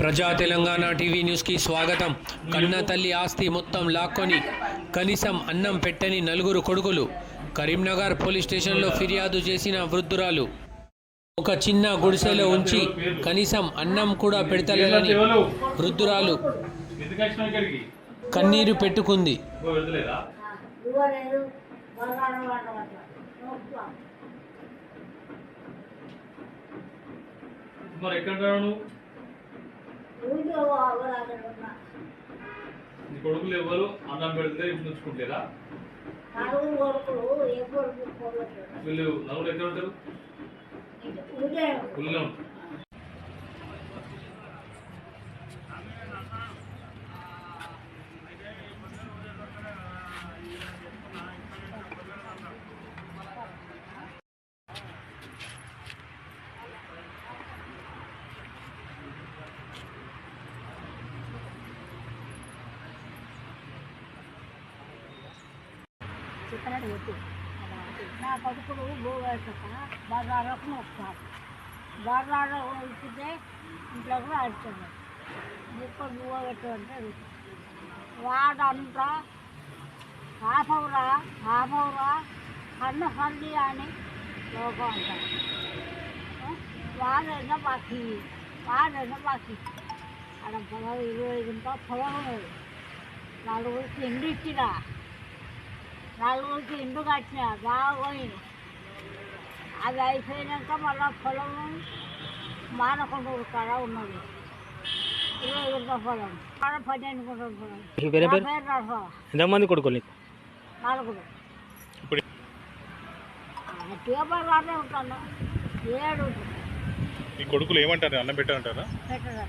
ప్రజా తెలంగాణ టీవీ న్యూస్కి స్వాగతం. కన్న తల్లి ఆస్తి మొత్తం లాక్కొని కనీసం అన్నం పెట్టని నలుగురు కొడుకులు. కరీంనగర్ పోలీస్ స్టేషన్లో ఫిర్యాదు చేసిన వృద్ధురాలు. ఒక చిన్న గుడిసెలో ఉంచి కనీసం అన్నం కూడా పెడతలేదని వృద్ధురాలు కన్నీరు పెట్టుకుంది. కొడుకులు ఎవరు అన్నం పెడితే ఇంటి నుంచుకుంటారా? వీళ్ళు నలుగురు ఎక్కడ ఉంటారు? ఊళ్ళో ఉంటారు. చెప్పినట్టు చెప్పి నా కొడుకులు భూ వేసాక బజార్లకు వస్తారు. బజార్లో ఇచ్చితే ఇంట్లో కూడా అడుగుతుంది. ముక్కలు భూవ పెట్టమంటే వాడంతా హాఫవురా కన్న సల్లి అని లోకం అంటారు. వాడైనా బాకీ అక్కడ పొలం 20 గుంటల పొలం ఉన్నది. నలుగురికి ఇండు ఇచ్చినా, నలుగురికి ఇండు కట్టినా బాగా పోయింది. అది అయిపోయినాక మళ్ళీ పొలం మానకొండూరు కాడ ఉన్నది. 20 గుంటల పొలం కాడ 12 గుంటల పొలం. ఎంతమంది కొడుకులు? నలుగురు. గట్టిగా బాగానే ఉంటాను. 7 ఈ కొడుకులు ఏమంటారు? అన్నం పెట్టారంటారా? పెట్టదా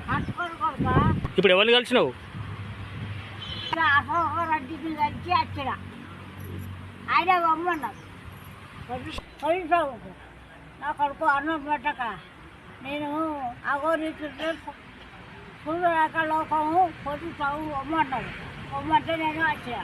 కట్టుకొని కొడుక ఇప్పుడు ఎవరిని కలిసినావు? రెడ్డికి కలిసి వచ్చిన ఆయన అమ్మన్నారు. చదువుకు నా కొడుకు అన్నం పెట్టక నేను అగోరీతుంటే చూడలేక లోకము పొద్దు చదువు అమ్మన్నారు. అమ్మంటే నేను వచ్చా.